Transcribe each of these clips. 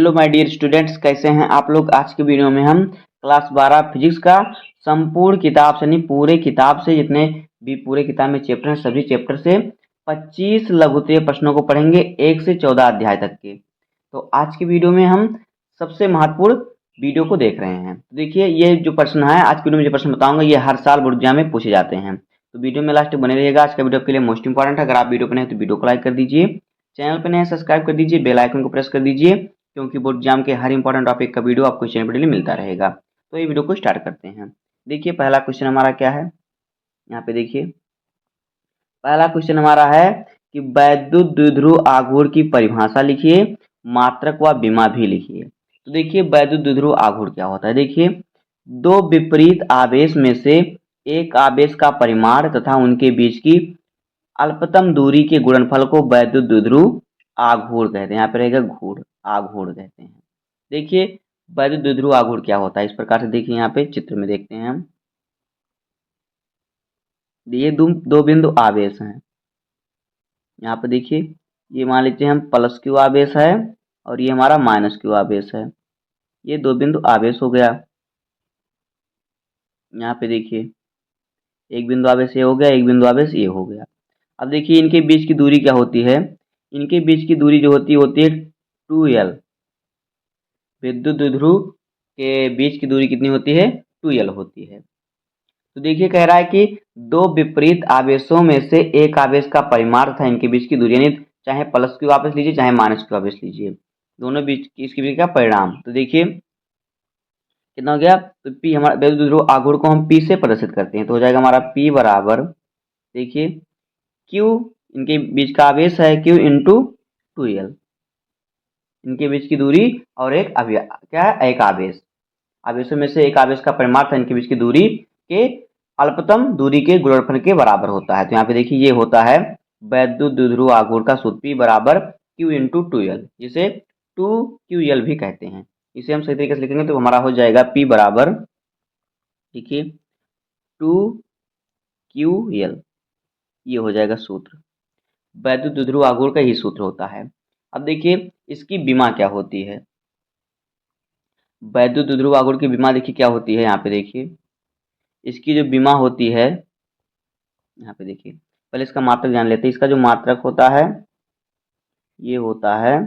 Hello my dear students, कैसे हैं आप लोग। आज के वीडियो में हम क्लास 12 फिजिक्स का संपूर्ण किताब से, नहीं पूरे किताब से, जितने भी पूरे किताब में चैप्टर हैं सभी चैप्टर से 25 लघुत्तरीय प्रश्नों को पढ़ेंगे 1 से 14 अध्याय तक के। तो आज के वीडियो में हम सबसे महत्वपूर्ण वीडियो को देख रहे हैं। तो देखिए, ये जो प्रश्न है आज के वीडियो में जो प्रश्न बताऊंगा ये हर साल बोर्ड एग्जाम में पूछे जाते हैं। तो वीडियो में लास्ट तक बने रहिएगा। आज का वीडियो आपके लिए मोस्ट इंपॉर्टेंट है। अगर आप वीडियो पर नए हैं तो वीडियो को लाइक कर दीजिए, चैनल पर नए हैं सब्सक्राइब कर दीजिए, बेल आइकन को प्रेस कर दीजिए, क्योंकि बोर्ड एग्जाम के हर इंपॉर्टेंट टॉपिक का वीडियो आपको चैनल पर डेली मिलता रहेगा। तो ये वीडियो को स्टार्ट करते हैं। देखिए, पहला क्वेश्चन हमारा क्या है, यहाँ पे देखिए। पहला क्वेश्चन हमारा है कि वैद्युत द्विध्रुव आघूर्ण की परिभाषा लिखिए, मात्रक व विमा भी लिखिए। तो देखिए, वैद्युत द्विध्रुव आघूर्ण क्या होता है। देखिए, दो विपरीत आवेश में से एक आवेश का परिमाण तथा उनके बीच की अल्पतम दूरी के गुणनफल को वैद्युत द्विध्रुव आघूर्ण कहते हैं। यहाँ पे रहेगा घूर्ण, आघूर्ण कहते हैं। देखिए, वैद्युत द्विध्रुव आघूर्ण क्या होता है, इस प्रकार से देखिए, यहाँ पे चित्र में देखते हैं हम। ये दो बिंदु आवेश हैं। यहाँ पे देखिए, ये मान लीजिए हम प्लस क्यू आवेश है और ये हमारा माइनस क्यू आवेश है। ये दो बिंदु आवेश हो गया। यहाँ पे देखिए, एक बिंदु आवेश ये हो गया, एक बिंदु आवेश ये हो गया। अब देखिए, इनके बीच की दूरी क्या होती है। इनके बीच की दूरी जो होती है 2l। विद्युत द्विध्रुव के बीच की दूरी कितनी होती है, 2l होती है। तो देखिए, कह रहा है कि दो विपरीत आवेशों में से एक आवेश का परिमाण था इनके बीच की दूरी, यानी चाहे प्लस क्यू आवेश लीजिए चाहे माइनस क्यू आवेश लीजिए, दोनों बीच की इसके बीच का परिणाम। तो देखिए कितना हो गया, तो पी हमारा वैद्युत द्विध्रुव आघूर्ण को हम पी से प्रदर्शित करते हैं, तो हो जाएगा हमारा पी बराबर, देखिए क्यू, इनके बीच का आवेश है क्यू इंटू 2l, इनके बीच की दूरी और एक क्या है, एक आवेश। आवेशों में से एक आवेश का परिमाण था इनके बीच की दूरी के अल्पतम दूरी के गुणनफल के बराबर होता है। तो यहाँ पे देखिए, ये होता है वैद्युत द्विध्रुव आघूर्ण का सूत्र P बराबर Q इंटू 2l, जिसे 2QL भी कहते हैं। इसे हम सही तरीके से लिखेंगे तो हमारा हो जाएगा P बराबर, देखिए 2QL, ये हो जाएगा सूत्र। वैद्युत द्विध्रुव आघूर्ण का ही सूत्र होता है। अब देखिए, इसकी विमा क्या होती है। वैद्युत द्विध्रुव आघूर्ण की विमा देखिए क्या होती है। यहाँ पे देखिए, इसकी जो विमा होती है, यहाँ पे देखिए, पहले इसका मात्रक जान लेते हैं। इसका जो मात्रक होता है ये होता है,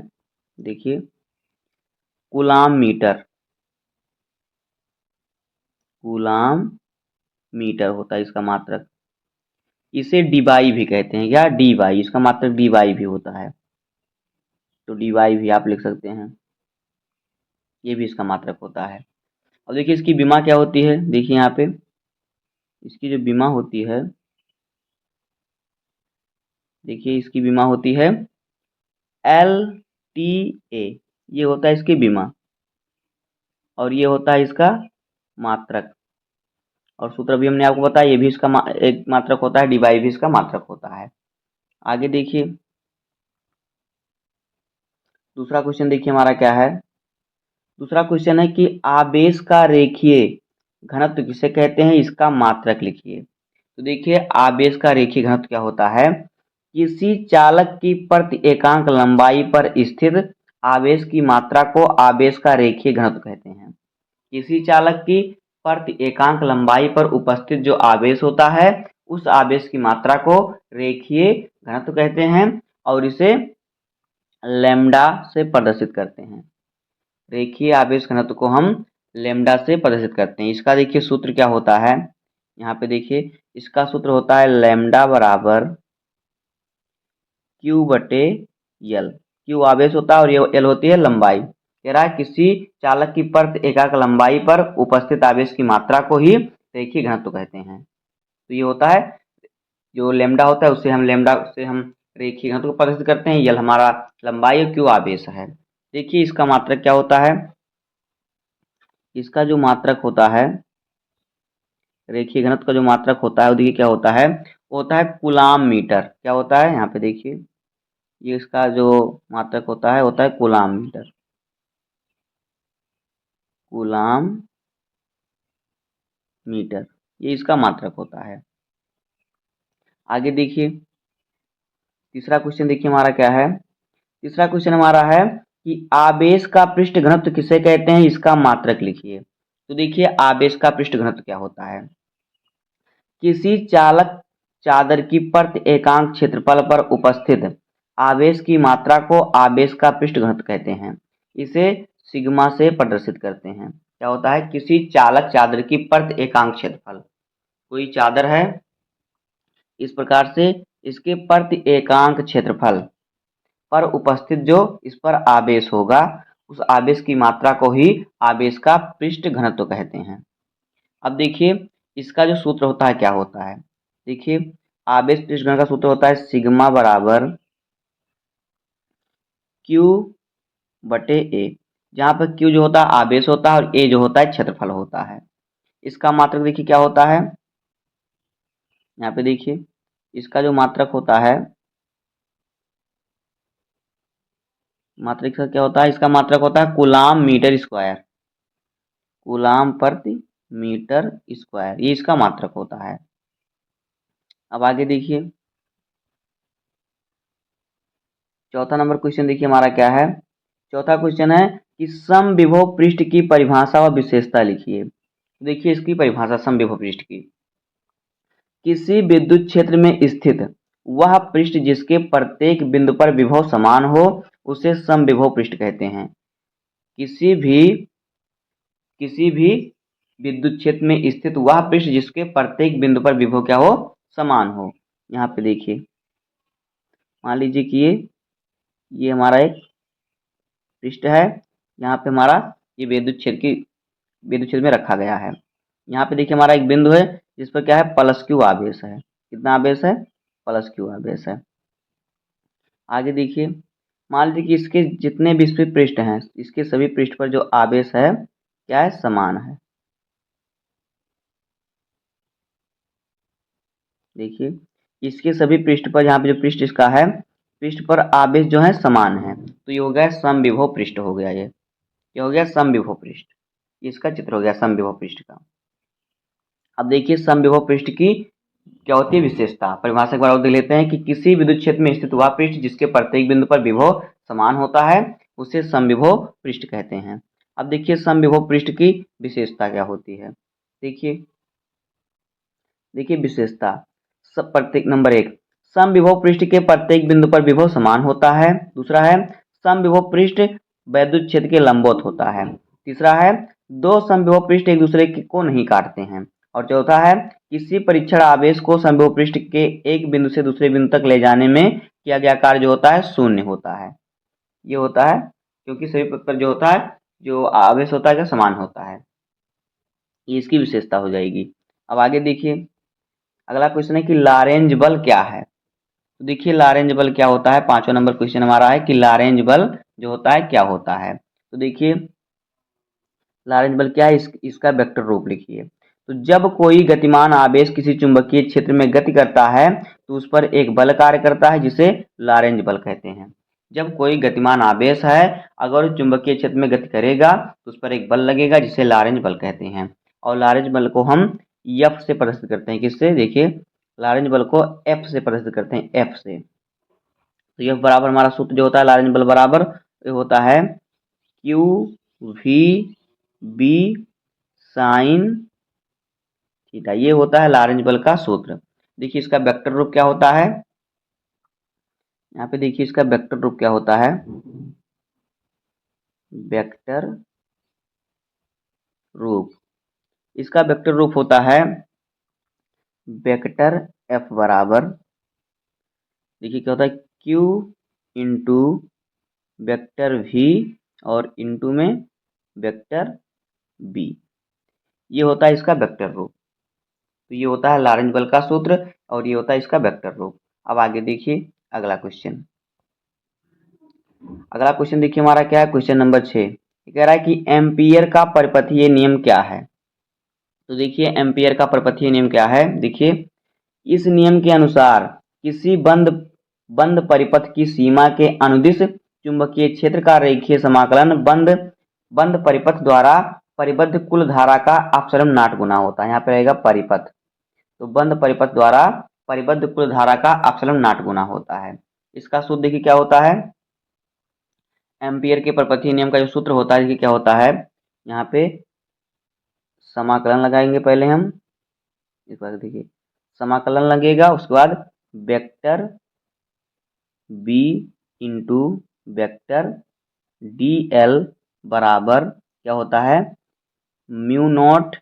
देखिए कूलाम मीटर, कूलाम मीटर होता है इसका मात्रक। इसे डीवाई भी कहते हैं, या डीवाई, इसका मात्रक डीवाई भी होता है, तो डीवाई भी आप लिख सकते हैं, ये भी इसका मात्रक होता है। अब देखिए, इसकी विमा क्या होती है। देखिए यहाँ पे इसकी जो विमा होती है, देखिए इसकी विमा होती है LTA, ये होता है इसकी विमा, और ये होता है इसका मात्रक। और सूत्र भी हमने आपको बताया, ये भी इसका एक मात्रक होता है, डीवाई भी इसका मात्रक होता है। आगे देखिए, दूसरा क्वेश्चन देखिए हमारा क्या है। दूसरा क्वेश्चन है कि आवेश का रेखीय घनत्व किसे कहते हैं, इसका मात्रक लिखिए। तो देखिए, आवेश का रेखीय घनत्व क्या होता है, किसी चालक की प्रति एकांक लंबाई पर स्थित आवेश की मात्रा को आवेश का रेखीय घनत्व कहते हैं। किसी चालक की प्रति एकांक लंबाई पर उपस्थित जो आवेश होता है उस आवेश की मात्रा को रेखीय घनत्व कहते हैं, और इसे लैम्डा से प्रदर्शित करते हैं। रेखीय आवेश घनत्व को हम लैम्डा से प्रदर्शित करते हैं। इसका देखिए सूत्र क्या होता है, यहाँ पे देखिए इसका सूत्र होता है लैम्डा बराबर क्यू बटे यल। क्यू आवेश होता है और ये एल होती है लंबाई। कह रहा है किसी चालक की प्रति एकांक लंबाई पर उपस्थित आवेश की मात्रा को ही रेखीय घनत्व कहते हैं। तो ये होता है, जो लैम्डा होता है उससे हम लैम्डा से हम रेखीय घनत्व को प्रदर्शित करते हैं। यल हमारा लंबाई और क्यू आवेश है। देखिए, इसका मात्रक क्या होता है, इसका जो मात्रक होता है, रेखीय घनत्व का जो मात्रक होता है वो देखिए क्या होता है, वो होता है कूलाम मीटर। क्या होता है, यहाँ पे देखिए, ये इसका जो मात्रक होता है कूलाम मीटर, कूलाम मीटर, ये इसका मात्रक होता है। आगे देखिए, तीसरा क्वेश्चन देखिए हमारा क्या है। तीसरा क्वेश्चन हमारा है कि आवेश का पृष्ठ घनत्व किसे कहते हैं, इसका मात्रक लिखिए। तो देखिए आवेश का पृष्ठ घनत्व क्या होता है। किसी चालक चादर की प्रति एकांक क्षेत्रफल पर उपस्थित आवेश की मात्रा को आवेश का पृष्ठ घनत्व कहते हैं। इसे सिग्मा से प्रदर्शित करते हैं। क्या होता है, किसी चालक चादर की प्रति एकांक क्षेत्रफल, कोई चादर है इस प्रकार से, इसके प्रति एकांक क्षेत्रफल पर उपस्थित जो इस पर आवेश होगा, उस आवेश की मात्रा को ही आवेश का पृष्ठ घनत्व कहते हैं। अब देखिए इसका जो सूत्र होता है क्या होता है। देखिए आवेश पृष्ठ घनत्व का सूत्र होता है सिग्मा बराबर क्यू बटे ए, जहाँ पर क्यू जो होता है आवेश होता है और ए जो होता है क्षेत्रफल होता है। इसका मात्रक देखिए क्या होता है, यहाँ पे देखिए इसका जो मात्रक होता है, मात्रक का क्या होता है, इसका मात्रक होता है कूलाम मीटर स्क्वायर, कूलाम प्रति मीटर स्क्वायर, ये इसका मात्रक होता है। अब आगे देखिए चौथा नंबर क्वेश्चन देखिए हमारा क्या है। चौथा क्वेश्चन है कि समविभव पृष्ठ की परिभाषा व विशेषता लिखिए। देखिए इसकी परिभाषा समविभव पृष्ठ की, किसी विद्युत क्षेत्र में स्थित वह पृष्ठ जिसके प्रत्येक बिंदु पर विभव समान हो उसे समविभव पृष्ठ कहते हैं। किसी भी विद्युत क्षेत्र में स्थित वह पृष्ठ जिसके प्रत्येक बिंदु पर विभव क्या हो, समान हो। यहाँ पे देखिए मान लीजिए कि ये हमारा एक पृष्ठ है, यहाँ पे हमारा ये विद्युत क्षेत्र में रखा गया है। यहाँ पे देखिए हमारा एक बिंदु है जिस पर क्या है, प्लस क्यू आवेश है। कितना आवेश है, प्लस क्यू आवेश है। आगे देखिए मान लीजिए कि इसके जितने भी इस पे पृष्ठ हैं, इसके सभी पृष्ठ पर जो आवेश है क्या है, समान है। देखिए इसके सभी पृष्ठ पर, यहाँ पे जो पृष्ठ इसका है, पृष्ठ पर आवेश जो है समान है, तो ये हो गया समविभव पृष्ठ हो गया। ये हो गया समविभव पृष्ठ, इसका चित्र हो गया समविभव पृष्ठ का। अब देखिए समविभव पृष्ठ की क्या होती है विशेषता, परिभाषा एक बार और देख लेते हैं कि किसी विद्युत क्षेत्र में स्थित वह पृष्ठ जिसके प्रत्येक बिंदु पर विभव समान होता है उसे समविभव पृष्ठ कहते हैं। अब देखिए समविभव पृष्ठ की विशेषता क्या होती है। देखिए देखिए विशेषता, सब प्रत्येक नंबर एक, समविभव पृष्ठ के प्रत्येक बिंदु पर विभव समान होता है। दूसरा है समविभव पृष्ठ वैद्युत क्षेत्र के लंबवत होता है। तीसरा है दो समविभव पृष्ठ एक दूसरे को नहीं काटते हैं। और चौथा है किसी परीक्षण आवेश को समविभव पृष्ठ के एक बिंदु से दूसरे बिंदु तक ले जाने में किया गया कार्य जो होता है शून्य होता है। ये होता है क्योंकि सभी पर जो होता है, जो आवेश होता है क्या समान होता है, ये इसकी विशेषता हो जाएगी। अब आगे देखिए अगला क्वेश्चन है कि लॉरेंज बल क्या है। तो देखिए लॉरेंज बल क्या होता है, पांचवा नंबर क्वेश्चन हमारा है कि लॉरेंज बल जो होता है क्या होता है। तो देखिए लॉरेंज बल क्या है, इसका वेक्टर रूप लिखिए। तो जब कोई गतिमान आवेश किसी चुंबकीय क्षेत्र में गति करता है तो उस पर एक बल कार्य करता है जिसे लॉरेंज बल कहते हैं। जब कोई गतिमान आवेश है अगर चुंबकीय क्षेत्र में गति करेगा तो उस पर एक बल लगेगा जिसे लॉरेंज बल कहते हैं। और लॉरेंज बल को हम एफ से प्रदर्शित करते हैं, किससे, देखिए लॉरेंज बल को एफ से प्रदर्शित करते हैं, एफ से। तो एफ बराबर हमारा सूत्र जो होता है लॉरेंज बल बराबर होता है Q V B sine theta, ये होता है लॉरेंज बल का सूत्र। देखिए इसका वेक्टर रूप क्या होता है, यहाँ पे देखिए इसका वेक्टर रूप क्या होता है, वेक्टर रूप, इसका वेक्टर रूप होता है वेक्टर एफ बराबर, देखिए क्या होता है क्यू इंटू वेक्टर वी और इंटू में वेक्टर बी, ये होता है इसका वेक्टर रूप। तो ये होता है लॉरेंज बल का सूत्र और ये होता है इसका वेक्टर रूप। अब आगे देखिए अगला क्वेश्चन, अगला क्वेश्चन देखिए हमारा क्या है, क्वेश्चन नंबर 6। ये कह रहा है कि एम्पियर का परिपथीय नियम क्या है। तो देखिए एम्पियर का परिपथीय नियम क्या है, देखिए इस नियम के अनुसार किसी बंद बंद परिपथ की सीमा के अनुदिश चुंबकीय क्षेत्र का रेखीय समाकलन बंद परिपथ द्वारा परिबद्ध कुल धारा का अपसरण नाट गुना होता है। यहाँ पे रहेगा परिपथ, तो बंद परिपथ द्वारा परिबद्ध कुल धारा का अपसरण नाट गुना होता है। इसका सूत्र देखिए क्या होता है, एम्पियर के परपथीय नियम का जो सूत्र होता है, क्या होता है, यहाँ पे समाकलन लगाएंगे पहले हम। इस बार देखिए समाकलन लगेगा, उसके बाद vector B into vector D L बराबर क्या होता है, म्यू नॉट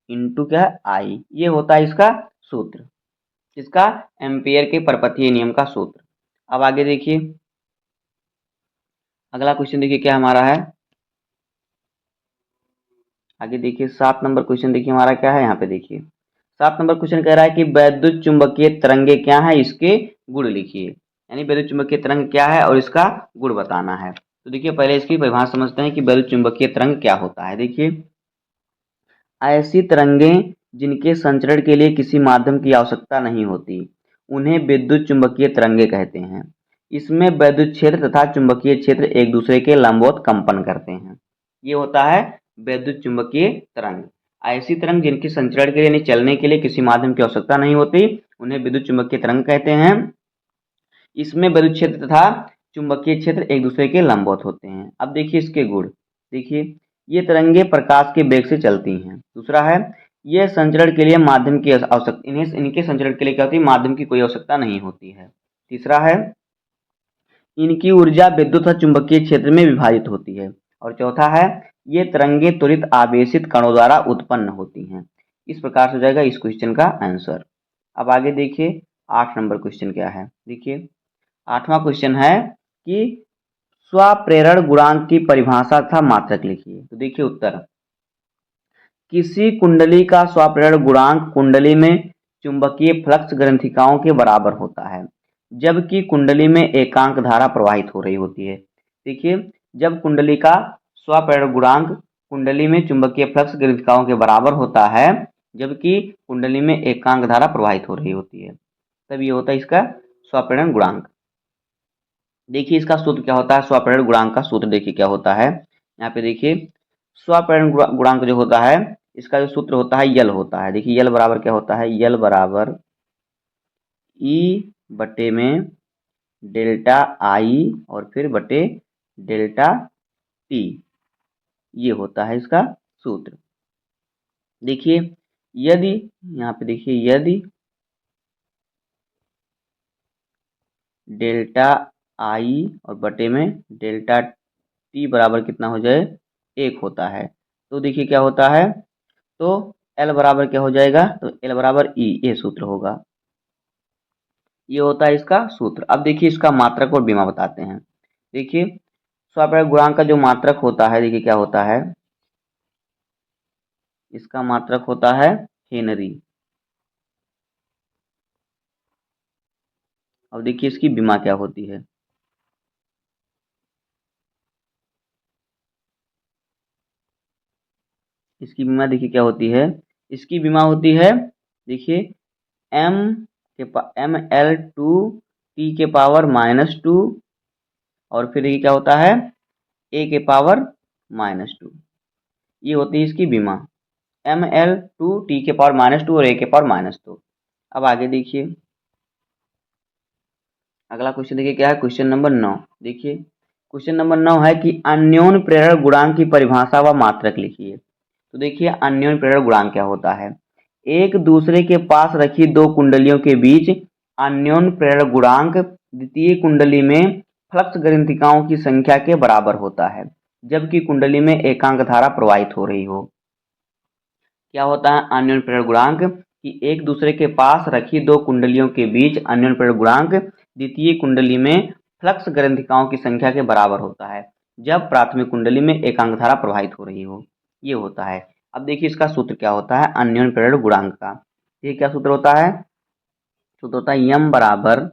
इंटू क्या आई। ये होता है इसका सूत्र, इसका एम्पियर के परपथीय नियम का सूत्र। अब आगे देखिए अगला क्वेश्चन, देखिए क्या हमारा है, आगे देखिए 7 नंबर क्वेश्चन। देखिए हमारा क्या है, यहाँ पे देखिए 7 नंबर क्वेश्चन कह रहा है कि वैद्युत चुंबकीय तरंगे क्या है, इसके गुण लिखिए। यानी वैद्युत चुंबकीय तरंग क्या है और इसका गुण बताना है। तो देखिए पहले इसकी परिभाषा समझते हैं कि वैद्युत चुंबकीय तरंग क्या होता है। देखिए ऐसी तरंगें जिनके संचरण के लिए किसी माध्यम की आवश्यकता नहीं होती, उन्हें विद्युत चुंबकीय तरंगे कहते हैं। इसमें वैद्युत क्षेत्र तथा चुंबकीय क्षेत्र एक दूसरे के लंबवत कंपन करते हैं। ये होता है वैद्युत चुंबकीय तरंग। ऐसी तरंग जिनके संचरण के लिए यानी चलने के लिए किसी माध्यम की आवश्यकता नहीं होती, उन्हें विद्युत चुंबकीय तरंग कहते हैं। इसमें वैद्युत क्षेत्र तथा चुंबकीय क्षेत्र एक दूसरे के लंबवत होते हैं। अब देखिए इसके गुण, देखिए ये तरंगे प्रकाश के वेग से चलती हैं। दूसरा है ये संचरण के लिए माध्यम की आवश्यकता, इनके संचरण के लिए क्या होती है, माध्यम की कोई आवश्यकता नहीं होती है। तीसरा है इनकी ऊर्जा विद्युत और चुंबकीय क्षेत्र में विभाजित होती है। और चौथा है ये तरंगे त्वरित आवेशित कणों द्वारा उत्पन्न होती हैं। इस प्रकार से हो जाएगा इस क्वेश्चन का आंसर। अब आगे देखिए 8 नंबर क्वेश्चन क्या है। देखिए 8वां क्वेश्चन है कि स्वप्रेरण गुणांक की परिभाषा तथा मात्रक लिखिए। तो देखिए उत्तर, किसी कुंडली का स्वप्रेरण गुणांक कुंडली में चुंबकीय फ्लक्स ग्रंथिकाओं के बराबर होता है, जबकि कुंडली में एकांक धारा प्रवाहित हो रही होती है। देखिए जब कुंडली का स्वप्रेरण गुणांक कुंडली में चुंबकीय फ्लक्स ग्रंथिकाओं के बराबर होता है, जबकि कुंडली में एकांक धारा प्रवाहित हो रही होती है, तब ये होता है इसका स्वप्रेरण गुणांक। देखिए इसका सूत्र क्या होता है, स्वप्रेरण गुणांक का सूत्र देखिए क्या होता है। यहाँ पे देखिए स्वप्रेरण गुणांक जो होता है, इसका जो सूत्र होता है यल होता है। देखिए यल बराबर क्या होता है, यल बराबर ई बटे में डेल्टा आई और फिर बटे डेल्टा टी, ये होता है इसका सूत्र। देखिए यदि यहाँ पे देखिए यदि डेल्टा आई और बटे में डेल्टा टी बराबर कितना हो जाए, 1 होता है, तो देखिए क्या होता है, तो एल बराबर क्या हो जाएगा, तो एल बराबर ई, ये सूत्र होगा। ये होता है इसका सूत्र। अब देखिए इसका मात्रक और बीमा बताते हैं। देखिए स्वप्रेरण गुणांक का जो मात्रक होता है, देखिए क्या होता है, इसका मात्रक होता है हेनरी। अब देखिए इसकी बीमा क्या होती है। इसकी बीमा देखिए क्या होती है, इसकी बीमा होती है देखिए M M L two T के पावर -2 और फिर ये क्या होता है ए के पावर -2, ये होती है इसकी बीमा, एम एल टू टी के पावर -2 और ए के पावर -2। अब आगे देखिए अगला क्वेश्चन, देखिए क्या है, क्वेश्चन नंबर 9। देखिए क्वेश्चन नंबर 9 है कि अन्योन्य प्रेरण गुणांक की परिभाषा व मात्रक लिखिए। तो देखिए अन्योन्य प्रेरण गुणांक क्या होता है, एक दूसरे के पास रखी दो कुंडलियों के बीच अन्योन्य प्रेरण गुणांक द्वितीय कुंडली में फ्लक्स ग्रंथिकाओं की संख्या के बराबर होता है, जबकि कुंडली में एकांक धारा प्रवाहित हो रही हो। क्या होता है अन्योन्य प्रेरण गुणांक, कि एक दूसरे के पास रखी दो कुंडलियों के बीच अन्योन्य प्रेरण गुणांक द्वितीय कुंडली में फ्लक्स ग्रंथिकाओं की संख्या के बराबर होता है, जब प्राथमिक कुंडली में एकांक धारा प्रवाहित हो रही हो। ये होता है। अब देखिए इसका सूत्र क्या होता है अन्योन्य प्रेरण गुणांक का। ये क्या सूत्र होता है, सूत्र होता है यम बराबर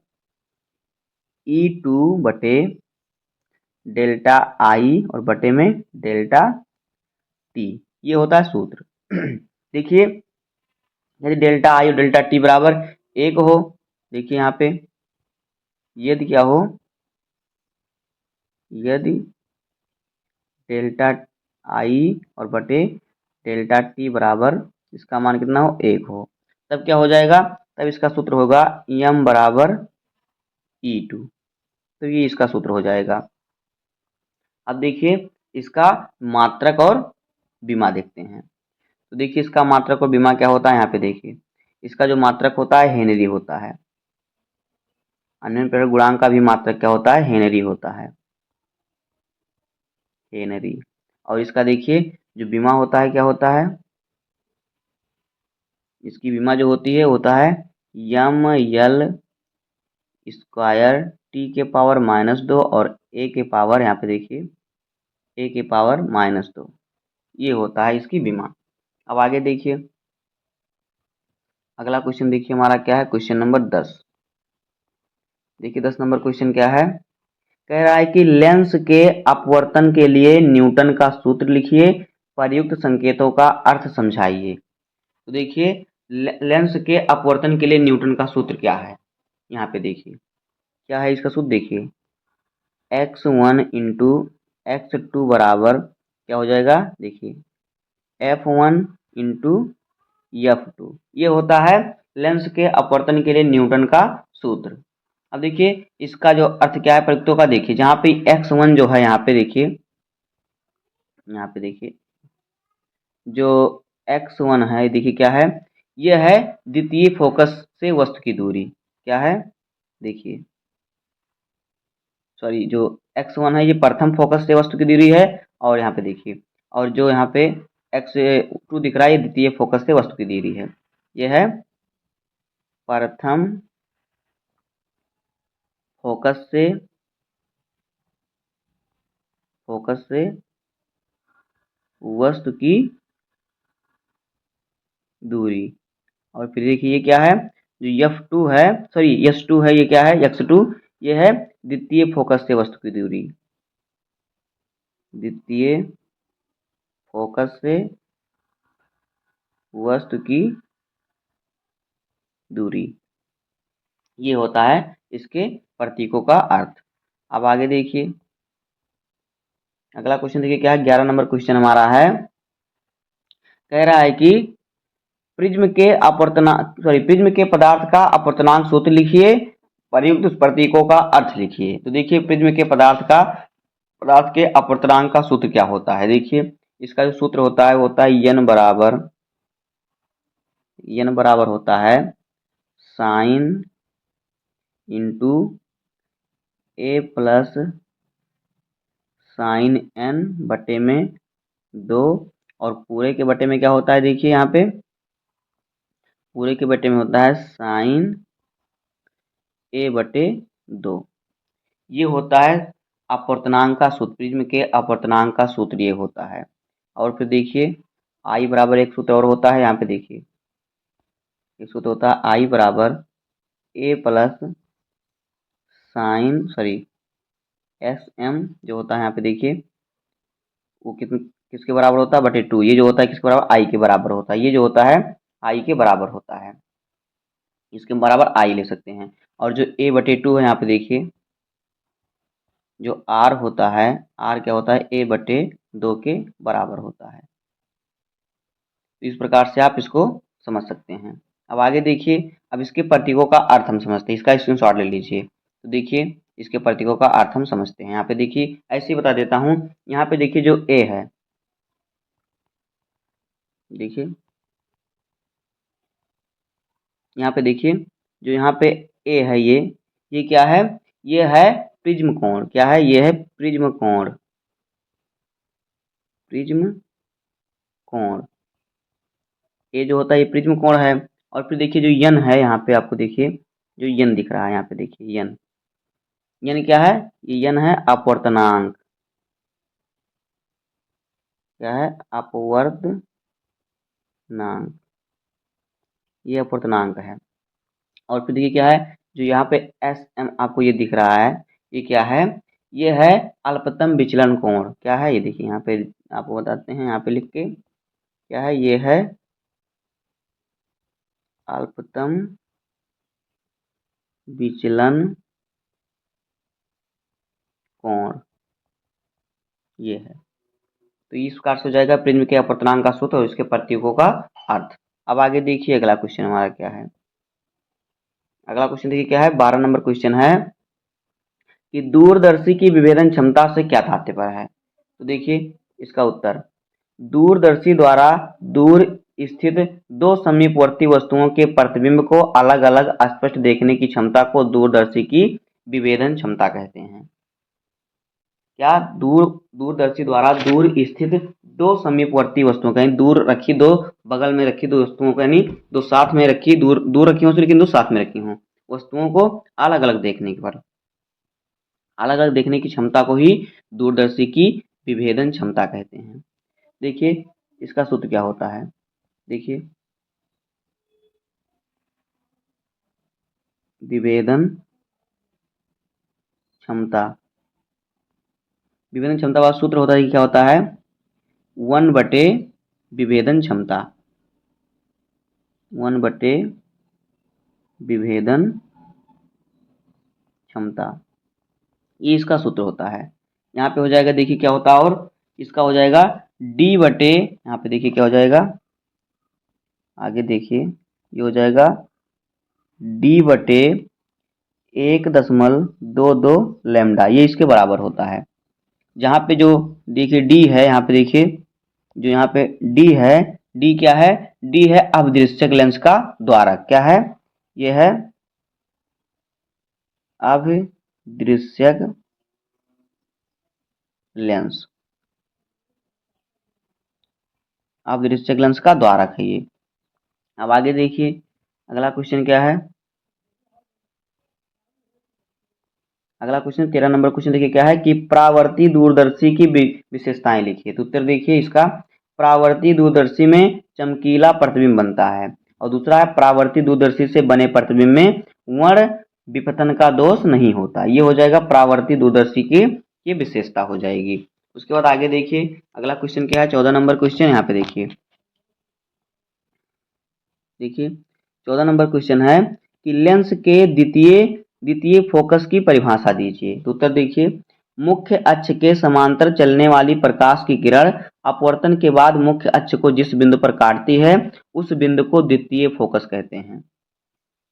E2 बटे डेल्टा आई और बटे में डेल्टा टी, ये होता है सूत्र। देखिए यदि डेल्टा आई और डेल्टा टी बराबर 1 हो, देखिए यहाँ पे यदि क्या हो, यदि डेल्टा आई और बटे डेल्टा टी बराबर इसका मान कितना हो, 1 हो, तब क्या हो जाएगा, तब इसका सूत्र होगा यम बराबर E2, तो ये इसका सूत्र हो जाएगा। अब देखिए इसका मात्रक और बीमा देखते हैं। तो देखिए इसका मात्रक और बीमा क्या होता है, यहाँ पे देखिए इसका जो मात्रक होता है हेनरी होता है, अन्य प्रेरक गुणांक का भी मात्रक क्या होता है, हेनरी होता है, हेनरी। और इसका देखिए जो बीमा होता है क्या होता है, इसकी बीमा जो होती है होता है यम यल स्क्वायर टी के पावर -2 और ए के पावर, यहाँ पे देखिए ए के पावर -2, ये होता है इसकी बीमा। अब आगे देखिए अगला क्वेश्चन देखिए हमारा क्या है, क्वेश्चन नंबर 10। देखिए 10 नंबर क्वेश्चन क्या है, कह रहा है कि लेंस के अपवर्तन के लिए न्यूटन का सूत्र लिखिए, प्रयुक्त संकेतों का अर्थ समझाइए। तो देखिए लेंस के अपवर्तन के लिए न्यूटन का सूत्र क्या है, यहाँ पे देखिए क्या है इसका सूत्र, देखिए x1 इंटू x2 बराबर क्या हो जाएगा, देखिए f1 इंटू f2, ये होता है लेंस के अपवर्तन के लिए न्यूटन का सूत्र। अब देखिए इसका जो अर्थ क्या है प्रयुक्तों का, देखिए जहाँ पे x1 जो है यहाँ पे देखिए, यहाँ पे देखिए जो x1 है देखिए क्या है, यह है द्वितीय फोकस से वस्तु की दूरी, क्या है देखिए, सॉरी जो x1 है ये प्रथम फोकस से वस्तु की दूरी है, और यहाँ पे देखिए और जो यहाँ पे x2 दिख रहा है ये द्वितीय फोकस से वस्तु की दूरी है, यह है प्रथम फोकस से वस्तु की दूरी। और फिर देखिए ये क्या है, जो f2 है, सॉरी s2 है, ये क्या है x2, ये है द्वितीय फोकस से वस्तु की दूरी, द्वितीय फोकस से वस्तु की दूरी, ये होता है इसके प्रतीकों का अर्थ। अब आगे देखिए अगला क्वेश्चन देखिए क्या है, 11 नंबर क्वेश्चन हमारा है, कह रहा है कि प्रिज्म के पदार्थ का अपवर्तनांक सूत्र लिखिए, प्रयुक्त प्रतीकों का अर्थ लिखिए। तो देखिए प्रिज्म के पदार्थ के अपवर्तनांक का सूत्र क्या होता है, देखिए इसका जो सूत्र होता है वो होता है n बराबर होता है साइन इंटू ए प्लस साइन n बटे में 2, और पूरे के बटे में क्या होता है, देखिए यहाँ पे पूरे के बटे में होता है साइन ए बटे 2, ये होता है अपवर्तनांक का सूत्र, प्रिज्म के अपवर्तनांक का सूत्र ये होता है। और फिर देखिए आई बराबर एक सूत्र और होता है, यहाँ पे देखिए एक सूत्र होता है आई बराबर ए प्लस साइन एस एम जो होता है यहाँ पे देखिए वो किसके बराबर होता है, बटे 2, ये जो होता है किसके बराबर, आई के बराबर होता है, ये जो होता है आई के बराबर होता है, इसके बराबर आई ले सकते हैं। और जो a बटे 2 है यहाँ पे देखिए जो r होता है, r क्या होता है, a बटे 2 के बराबर होता है। तो इस प्रकार से आप इसको समझ सकते हैं। अब आगे देखिए अब इसके प्रतीकों का अर्थ हम समझते हैं, इसका स्क्रीनशॉट ले लीजिए। तो देखिए इसके प्रतीकों का अर्थ हम समझते हैं, यहाँ पे देखिए ऐसे ही बता देता हूँ। यहाँ पे देखिए जो a है, देखिए यहाँ पे देखिए जो यहाँ पे a है ये क्या है, ये है प्रिज्म कोण, क्या है, ये है प्रिज्म कोण, प्रिज्म कोण, ये जो होता है ये प्रिज्म कोण है। और फिर देखिए जो यन है यहाँ पे आपको देखिए जो यन दिख रहा है यहाँ पे देखिए यन, यन क्या है, ये यन है अपवर्तनांक, क्या है अपवर्तनांक, ये अपवर्तनांक है। और फिर देखिए क्या है जो यहाँ पे एस एम आपको ये दिख रहा है, ये क्या है, ये है अल्पतम विचलन कोण, क्या है ये देखिए यहाँ पे आपको बताते हैं यहाँ पे लिख के, क्या है ये है अल्पतम विचलन कोण, ये है। तो इस प्रकार से हो जाएगा प्रिज्म के अपवर्तनांक का सूत्र और इसके प्रतीकों का अर्थ। अब आगे देखिए अगला क्वेश्चन हमारा क्या है, अगला क्वेश्चन देखिए क्या है, 12 नंबर क्वेश्चन है कि दूरदर्शी की विभेदन क्षमता से क्या तात्पर्य है। तो देखिए इसका उत्तर, दूरदर्शी द्वारा दूर स्थित दो समीपवर्ती वस्तुओं के प्रतिबिंब को अलग अलग स्पष्ट देखने की क्षमता को दूरदर्शी की विभेदन क्षमता कहते हैं। क्या? दूरदर्शी द्वारा दूर स्थित दो समीपवर्ती वस्तुओं का, दूर रखी दो, बगल में रखी दो वस्तुओं को, यानी दो साथ में रखी, दूर दूर रखी हों लेकिन दो साथ में रखी हों वस्तुओं को अलग अलग देखने पर, अलग अलग देखने की क्षमता को ही दूरदर्शी की विभेदन क्षमता कहते हैं। देखिए इसका सूत्र क्या होता है, देखिए विभेदन क्षमता, विभेदन क्षमता का सूत्र होता है कि क्या होता है, 1 बटे विभेदन क्षमता, 1 बटे विभेदन क्षमता, ये इसका सूत्र होता है। यहाँ पे हो जाएगा, देखिए क्या होता है, और इसका हो जाएगा d बटे, यहाँ पे देखिए क्या हो जाएगा, आगे देखिए ये हो जाएगा d बटे 1.22 लैम्डा, ये इसके बराबर होता है। जहाँ पे जो देखिए d है, यहाँ पे देखिए जो यहाँ पे d है, d क्या है, d है अभिदृश्यक लेंस का द्वारक, क्या है, ये है अभिदृश्यक लेंस, अभिदृश्यक लेंस का द्वारक है ये। अब आगे देखिए अगला क्वेश्चन क्या है, अगला क्वेश्चन 13 नंबर क्वेश्चन देखिए क्या है कि परावर्ती दूरदर्शी की विशेषताएं लिखिए। तो उत्तर देखिए इसका, परावर्ती दूरदर्शी में चमकीला प्रतिबिंब बनता है, और दूसरा है परावर्ती दूरदर्शी से बने प्रतिबिंब में वर्ण विपतन का दोष नहीं होता। ये हो जाएगा परावर्ती दूरदर्शी की ये विशेषता हो जाएगी। उसके बाद आगे देखिए अगला क्वेश्चन क्या है, 14 नंबर क्वेश्चन, यहाँ पे देखिए, देखिए 14 नंबर क्वेश्चन है कि लेंस के द्वितीय फोकस की परिभाषा दीजिए। तो उत्तर देखिए, मुख्य अक्ष के समांतर चलने वाली प्रकाश की किरण अपवर्तन के बाद मुख्य अक्ष को जिस बिंदु पर काटती है उस बिंदु को द्वितीय फोकस कहते हैं।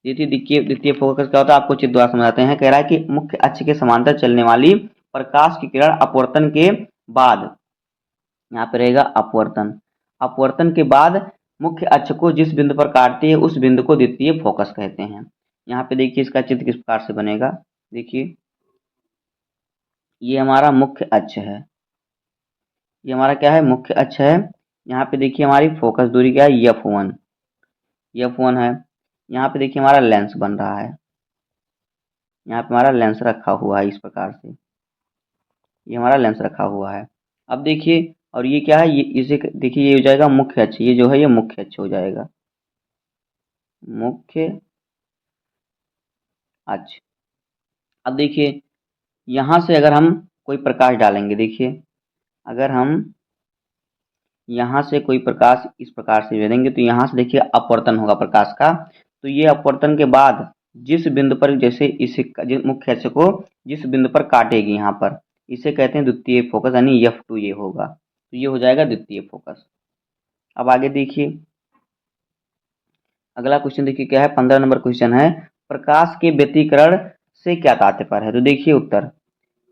द्वितीय फोकस क्या होता है, आपको चित्र द्वारा समझाते हैं। कह रहा है कि मुख्य अक्ष के समांतर चलने वाली प्रकाश की किरण अपवर्तन के बाद, यहाँ पे रहेगा अपवर्तन, अपवर्तन के बाद मुख्य अक्ष को जिस बिंदु पर काटती है उस बिंदु को द्वितीय फोकस कहते हैं। यहाँ पे देखिए इसका चित्र किस प्रकार से बनेगा, देखिए ये हमारा मुख्य अक्ष है, ये हमारा क्या है, मुख्य अक्ष है। यहाँ पे देखिए हमारी फोकस दूरी क्या है, F1 है। यहाँ पे देखिए हमारा लेंस बन रहा है, यहाँ पे हमारा लेंस रखा हुआ है, इस प्रकार से ये हमारा लेंस रखा हुआ है। अब देखिए, और ये क्या है, ये इसे देखिए ये हो जाएगा मुख्य अक्ष, ये जो है ये मुख्य अक्ष हो जाएगा, मुख्य अक्ष। अब देखिए यहाँ से अगर हम कोई प्रकाश डालेंगे, देखिए अगर हम यहाँ से कोई प्रकाश इस प्रकार से भेजेंगे तो यहाँ से देखिए अपवर्तन होगा प्रकाश का। तो ये अपवर्तन के बाद जिस बिंदु पर, जैसे इस मुख्य अक्ष को जिस बिंदु पर काटेगी यहाँ पर, इसे कहते हैं द्वितीय फोकस, यानी F2 ये होगा। तो ये हो जाएगा द्वितीय फोकस। अब आगे देखिए अगला क्वेश्चन देखिए क्या है, 15 नंबर क्वेश्चन है, प्रकाश के व्यतिकरण से क्या तात्पर्य है। तो देखिए उत्तर,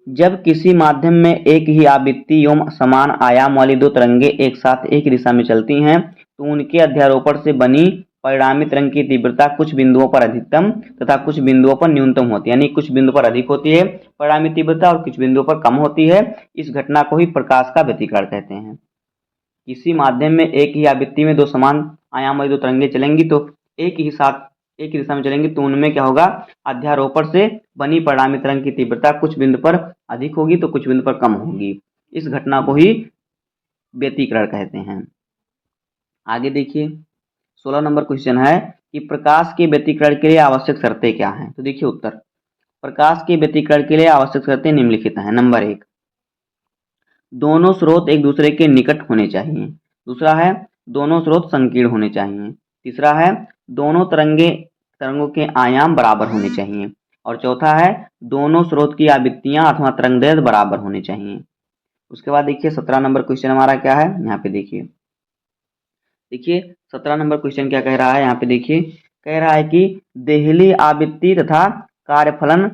जब किसी माध्यम में एक ही आवृत्ति एवं समान आयाम वाली दो तरंगे एक साथ एक दिशा में चलती हैं तो उनके अध्यारोपण से बनी परिणामी तरंग की तीव्रता कुछ बिंदुओं पर अधिकतम तथा कुछ बिंदुओं पर न्यूनतम होती है, यानी कुछ बिंदु पर अधिक होती है परिणामी तीव्रता और कुछ बिंदुओं पर कम होती है। इस घटना को ही प्रकाश का व्यतिकरण कहते हैं। किसी माध्यम में एक ही आवृत्ति में दो समान आयाम वाली दो तरंगे चलेंगी तो एक ही दिशा में चलेंगी तो उनमें क्या होगा, अध्यारोपण से बनी परिणामी तरंग की तीव्रता कुछ बिंदु पर अधिक होगी तो कुछ बिंदु पर कम होगी। इस घटना को ही व्यतिकरण कहते हैं। आगे देखिए 16 नंबर क्वेश्चन है कि प्रकाश के व्यतिकरण के लिए आवश्यक शर्तें क्या हैं। तो देखिए उत्तर, प्रकाश के व्यतिकरण के लिए आवश्यक शर्तें निम्नलिखित हैं। नंबर 1, दोनों स्रोत एक दूसरे के निकट होने चाहिए। दूसरा है दोनों स्रोत संकीर्ण होने चाहिए। तीसरा है दोनों तरंगों के आयाम बराबर होने चाहिए। और चौथा है दोनों स्रोत की आवृत्तियां अथवा तरंगदैर्घ्य बराबर होने चाहिए। उसके बाद देखिए 17 नंबर क्वेश्चन हमारा क्या है, यहाँ पे देखिए 17 नंबर क्वेश्चन क्या कह रहा है, यहाँ पे देखिए कह रहा है कि देहली आवृत्ति तथा कार्यफलन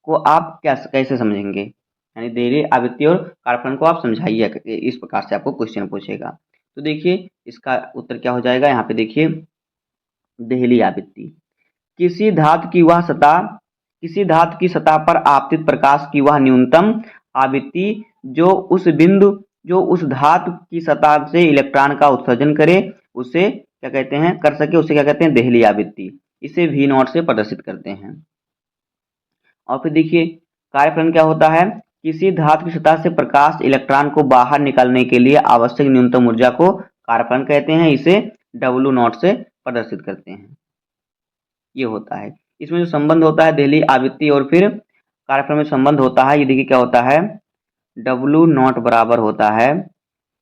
को आप कैसे समझेंगे। यानी देहली आवृत्ति और कार्यफलन को आप समझाइए, इस प्रकार से आपको क्वेश्चन पूछेगा। तो देखिए इसका उत्तर क्या हो जाएगा, यहाँ पे देखिए देहली आवृत्ति, किसी धातु की वह सतह किसी धातु की सतह पर आपतित प्रकाश की वह न्यूनतम आवृत्ति जो उस धातु की सतह से इलेक्ट्रॉन का उत्सर्जन करे, उसे क्या कहते हैं, कर सके, उसे क्या कहते हैं, देहली आवृत्ति। इसे V नॉट से प्रदर्शित करते हैं। और फिर देखिए कार्यफलन क्या होता है, किसी धातु की सतह से प्रकाश इलेक्ट्रॉन को बाहर निकालने के लिए आवश्यक न्यूनतम ऊर्जा को कार्यफलन कहते हैं। इसे W नॉट से प्रदर्शित करते हैं। ये होता है, इसमें जो संबंध होता है देहली आवृत्ति और फिर कार्यफलन में संबंध होता है, ये देखिए क्या होता है, W नॉट बराबर होता है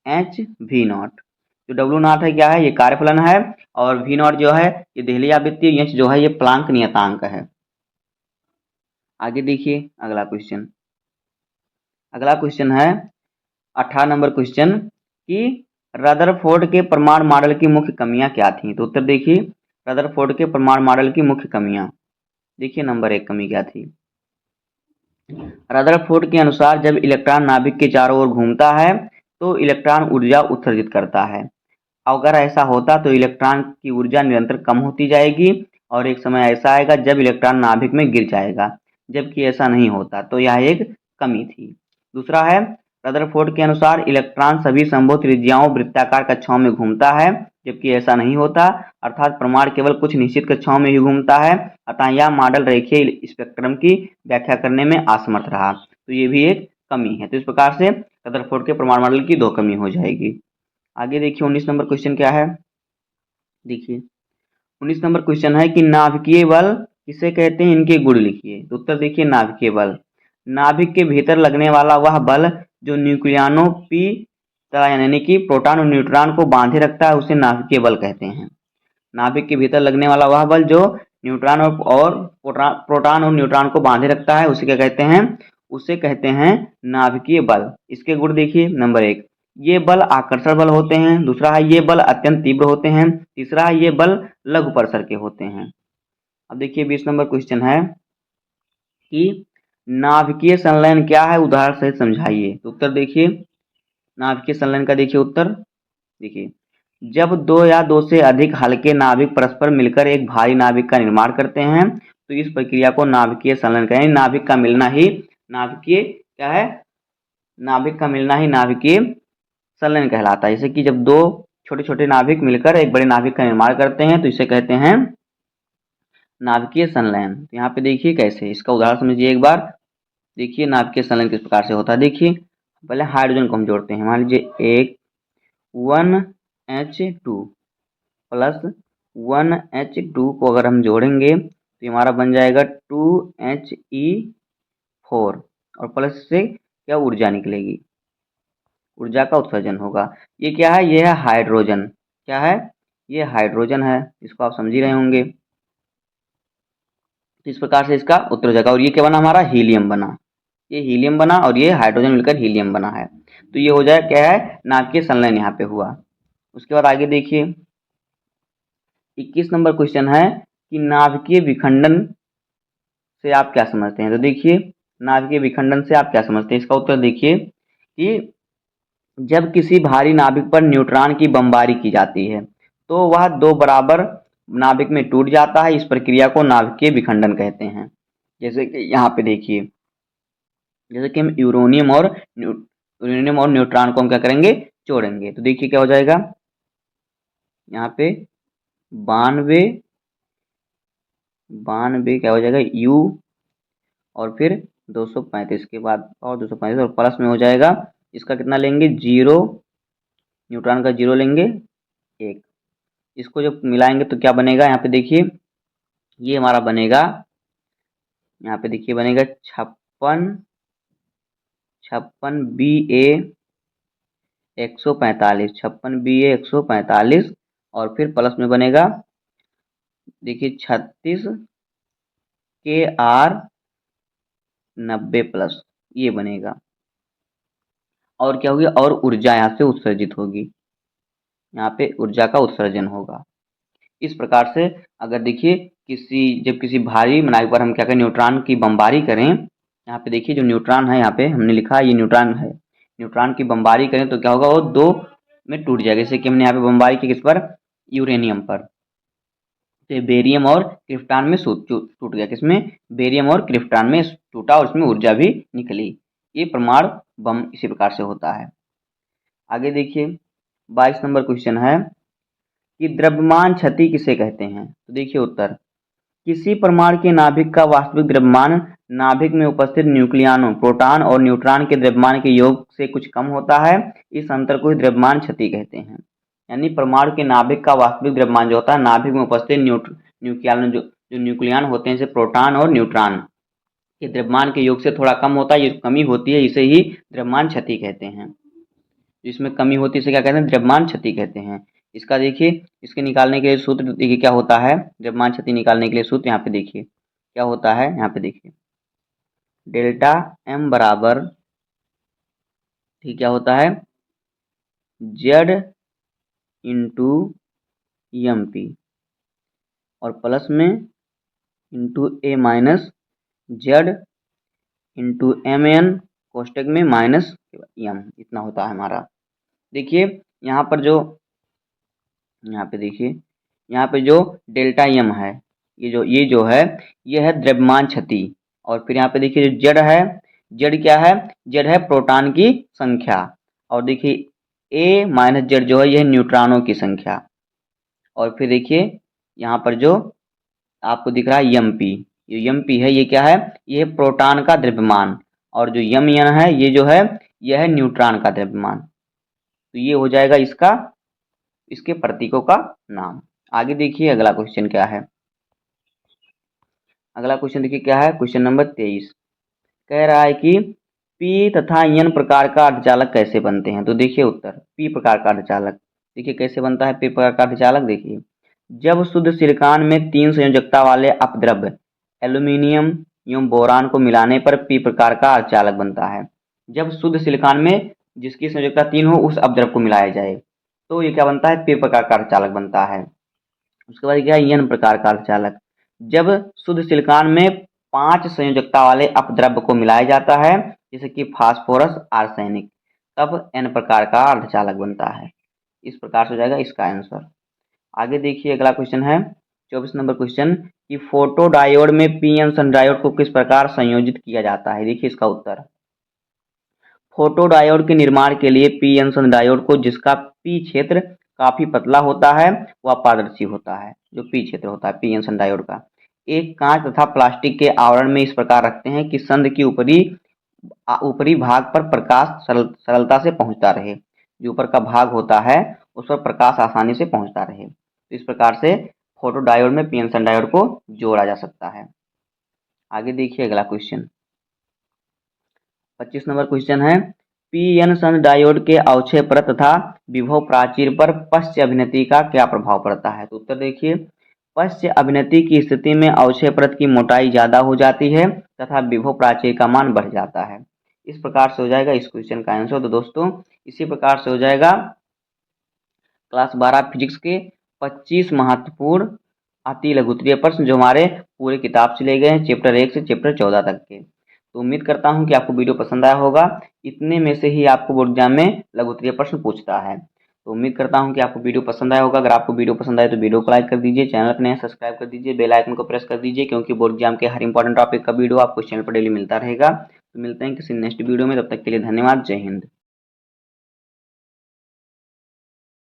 HV नॉट। जो W नॉट है क्या है, ये कार्यफलन है, और V नॉट जो है ये देहली आवृत्ति, H जो है ये प्लांक नियतांक है। आगे देखिए अगला क्वेश्चन है 18 नंबर क्वेश्चन कि रदरफोर्ड के परमाणु मॉडल की मुख्य कमियां क्या थी। तो उत्तर देखिए रदरफोर्ड के परमाणु मॉडल की मुख्य कमियां, देखिए नंबर 1 कमी क्या थी। रदरफोर्ड के अनुसार जब इलेक्ट्रॉन नाभिक के चारों ओर घूमता है तो इलेक्ट्रॉन ऊर्जा उत्सर्जित करता है। अगर ऐसा होता तो इलेक्ट्रॉन की ऊर्जा निरंतर कम होती जाएगी और एक समय ऐसा आएगा जब इलेक्ट्रॉन नाभिक में गिर जाएगा, जबकि ऐसा नहीं होता, तो यह एक कमी थी। दूसरा है रदरफोर्ड के अनुसार इलेक्ट्रॉन सभी संभव त्रिज्याओं वृत्ताकार कक्षाओं में घूमता है, जबकि ऐसा नहीं होता, अर्थात परमाणु केवल कुछ निश्चित कक्षाओं में ही घूमता है। अतः यह मॉडल रेखीय स्पेक्ट्रम की व्याख्या करने में असमर्थ रहा, तो ये भी एक कमी है। तो इस प्रकार से रदरफोर्ड के परमाणु मॉडल की 2 कमी हो जाएगी। आगे देखिए 19 नंबर क्वेश्चन क्या है, देखिए 19 नंबर क्वेश्चन है कि नाभिकीय बल किसे कहते हैं, इनके गुण लिखिए। तो उत्तर देखिए नाभिकीय बल, नाभिक के भीतर लगने वाला वह बल जो न्यूक्लियनों p तरह यानी कि प्रोटॉन और न्यूट्रॉन को बांधे रखता है, उसे नाभिकीय बल कहते हैं। नाभिक के भीतर लगने वाला वह बल जो न्यूट्रॉन और प्रोटॉन और न्यूट्रॉन को बांधे रखता है, उसे क्या कहते हैं, उसे कहते हैं नाभिकीय बल। इसके गुण देखिए नंबर 1, ये बल आकर्षण बल होते हैं। दूसरा है ये बल अत्यंत तीव्र होते हैं। तीसरा है ये बल लघु परिसर के होते हैं। अब देखिए 20 नंबर क्वेश्चन है कि नाभिकीय संलयन क्या है, उदाहरण सहित समझाइए। तो उत्तर देखिए नाभिकीय संलयन का देखिए उत्तर, देखिए जब 2 या 2 से अधिक हल्के नाभिक परस्पर मिलकर एक भारी नाभिक का निर्माण करते हैं तो इस प्रक्रिया को नाभिकीय संलयन कहते हैं। नाभिक का मिलना ही नाभिकीय क्या है, नाभिक का मिलना ही नाभिकीय संलयन कहलाता है। जैसे कि जब 2 छोटे छोटे नाभिक मिलकर एक बड़े नाभिक का निर्माण करते हैं तो इसे कहते हैं नाभिकीय संलयन। तो यहाँ पे देखिए कैसे, इसका उदाहरण समझिए एक बार। देखिए नाभिकीय संलयन किस प्रकार से होता है, देखिए पहले हाइड्रोजन को हम जोड़ते हैं। मान लीजिए 1H2 प्लस 1H2 को अगर हम जोड़ेंगे तो हमारा बन जाएगा 2He4 और प्लस से क्या ऊर्जा निकलेगी, ऊर्जा का उत्सर्जन होगा। ये क्या है, ये है हाइड्रोजन। क्या है, ये हाइड्रोजन है, इसको आप समझ ही रहे होंगे। तो इस प्रकार से इसका उत्तर हो जाएगा। और ये क्या बना, हमारा हीलियम बना, ये हीलियम बना और ये हाइड्रोजन मिलकर हीलियम बना है। तो ये हो जाए क्या है, नाभिकीय संलयन यहाँ पे हुआ। उसके बाद आगे देखिए 21 नंबर क्वेश्चन है कि नाभिकीय विखंडन से आप क्या समझते हैं। तो देखिए नाभिकीय विखंडन से आप क्या समझते हैं, इसका उत्तर देखिए कि जब किसी भारी नाभिक पर न्यूट्रॉन की बमबारी की जाती है तो वह 2 बराबर नाभिक में टूट जाता है। इस प्रक्रिया को नाभिकीय विखंडन कहते हैं। जैसे कि यहाँ पे देखिए, जैसे कि हम यूरेनियम और न्यूट्रॉन को हम क्या करेंगे, जोड़ेंगे। तो देखिए क्या हो जाएगा, यहाँ पे 92 क्या हो जाएगा U और फिर 235 के बाद और 235 और प्लस में हो जाएगा, इसका कितना लेंगे 0, न्यूट्रॉन का 0 लेंगे 1। इसको जब मिलाएंगे तो क्या बनेगा, यहाँ पे देखिए ये हमारा बनेगा, यहाँ पे देखिए बनेगा 56 BA 145, 56 BA 145 और फिर प्लस में बनेगा देखिए 36 KR 90 प्लस, ये बनेगा। और क्या होगी, और ऊर्जा यहाँ से उत्सर्जित होगी, यहाँ पे ऊर्जा का उत्सर्जन होगा। इस प्रकार से अगर देखिए जब किसी भारी नाभिक पर हम क्या करें, न्यूट्रॉन की बमबारी करें यहाँ पे देखिए जो न्यूट्रॉन है, यहाँ पे हमने लिखा है ये न्यूट्रॉन है। न्यूट्रॉन की बमबारी करें तो क्या होगा, वो दो में टूट जाएगा। जैसे कि हमने यहाँ पे बमबारी की किस पर, यूरेनियम पर, तो ये बेरियम और क्रिप्टॉन में टूट गया। किसमें, बेरियम और क्रिप्टॉन में टूटा और इसमें ऊर्जा भी निकली। ये परमाणु बम इसी प्रकार से होता है। आगे देखिए 22 नंबर क्वेश्चन है कि द्रव्यमान क्षति किसे कहते हैं। तो देखिए उत्तर, किसी परमाणु के नाभिक का वास्तविक द्रव्यमान नाभिक में उपस्थित न्यूक्लियनों प्रोटॉन और न्यूट्रॉन के द्रव्यमान के योग से कुछ कम होता है। इस अंतर को ही द्रव्यमान क्षति कहते हैं। यानी परमाणु के नाभिक का वास्तविक द्रव्यमान जो होता है नाभिक में उपस्थित न्यूक्लियन जो न्यूक्लियन होते हैं जैसे प्रोटॉन और न्यूट्रॉन के द्रव्यमान के योग से थोड़ा कम होता है, ये कमी होती है, इसे ही द्रव्यमान क्षति कहते हैं। जिसमें कमी होती है इसे क्या कहते हैं, द्रव्यमान क्षति कहते हैं। इसका देखिए, इसके निकालने के लिए सूत्र देखिए क्या होता है। द्रव्यमान क्षति निकालने के लिए सूत्र यहाँ पे देखिए क्या होता है। यहाँ पे देखिए डेल्टा एम बराबर, ठीक क्या होता है, जेड इंटू एम पी और प्लस में into A minus Z into M N कोष्टक में माइनस एम, इतना होता है हमारा। देखिए यहाँ पर जो, यहाँ पे देखिए यहाँ पे जो डेल्टा एम है, ये जो है ये है द्रव्यमान क्षति। और फिर यहाँ पे देखिए जो जेड है, जेड क्या है, जेड है प्रोटॉन की संख्या। और देखिए ए माइनस जेड जो है यह न्यूट्रॉनों की संख्या। और फिर देखिए यहाँ पर जो आपको दिख रहा है एम पी, ये एम पी है, ये क्या है, ये है प्रोटॉन का द्रव्यमान। और जो एम एन है ये जो है यह है न्यूट्रॉन का द्रव्यमान। तो ये हो जाएगा इसका, इसके प्रतीकों का नाम। आगे देखिए अगला क्वेश्चन क्या है। अगला क्वेश्चन देखिए क्या है, क्वेश्चन नंबर 23 कह रहा है कि पी तथा एन प्रकार का अर्धचालक कैसे बनते हैं। तो देखिए उत्तर, पी प्रकार का अर्धचालक देखिए कैसे बनता है। पी प्रकार का अर्धचालक देखिए, जब शुद्ध सिलिकॉन में 3 संयोजकता वाले अपद्रव्य एल्यूमिनियम एवं बोरान को मिलाने पर पी प्रकार का अर्धचालक बनता है। जब शुद्ध सिलिकॉन में जिसकी संयोजकता 3 हो उस अपद्रव्य को मिलाया जाए तो ये क्या बनता है, पी प्रकार का अर्धचालक बनता है। उसके बाद क्या है, एन प्रकार का अर्धचालक, जब शुद्ध सिलिकॉन में 5 संयोजकता वाले अपद्रव्य को मिलाया जाता है जैसे कि फास्फोरस आर्सेनिक, तब एन प्रकार का अर्धचालक बनता है। इस प्रकार से हो जाएगा इसका आंसर। आगे देखिए अगला क्वेश्चन है 24 नंबर क्वेश्चन कि फोटो डायोड में पी एन सन डायोड को किस प्रकार संयोजित किया जाता है। देखिए इसका उत्तर, फोटो डायोड के निर्माण के लिए पी एन सन डायोड को जिसका पी क्षेत्र काफी पतला होता है वह पारदर्शी होता है। जो पी क्षेत्र होता है पी एन सन डायोड का, एक कांच तथा प्लास्टिक के आवरण में इस प्रकार रखते हैं कि संद की ऊपरी भाग पर प्रकाश सरलता से पहुंचता रहे। जो ऊपर का भाग होता है उस पर प्रकाश आसानी से पहुंचता रहे। तो इस प्रकार से फोटो डायोड में पी एन सन डायोड को जोड़ा जा सकता है। आगे देखिए अगला क्वेश्चन 25 नंबर क्वेश्चन है पी एन सन डायोड के अवक्षय परत तथा विभव प्राचीर पर पश्च अभिनति का क्या प्रभाव पड़ता है। तो उत्तर देखिए, पश्च अभिनति की स्थिति में अवक्षय परत की मोटाई ज्यादा हो जाती है तथा विभव प्राचीर का मान बढ़ जाता है। इस प्रकार से हो जाएगा इस क्वेश्चन का आंसर। तो दोस्तों इसी प्रकार से हो जाएगा क्लास 12 फिजिक्स के 25 महत्वपूर्ण अति लघुत्तरीय प्रश्न जो हमारे पूरे किताब से लिए गए हैं चैप्टर 1 से चैप्टर 14 तक के। तो उम्मीद करता हूं कि आपको वीडियो पसंद आया होगा। इतने में से ही आपको बोर्ड एग्जाम में लघुत्तरीय प्रश्न पूछता है। तो उम्मीद करता हूं कि आपको वीडियो पसंद आया होगा। अगर आपको वीडियो पसंद आए तो वीडियो को लाइक कर दीजिए, चैनल पर नए सब्सक्राइब कर दीजिए, बेल आइकन को प्रेस कर दीजिए क्योंकि बोर्ड एग्जाम के हर इंपॉर्टेंट टॉपिक का वीडियो आपको चैनल पर डेली मिलता रहेगा। तो मिलते हैं किसी नेक्स्ट वीडियो में, तब तक के लिए धन्यवाद। जय हिंद।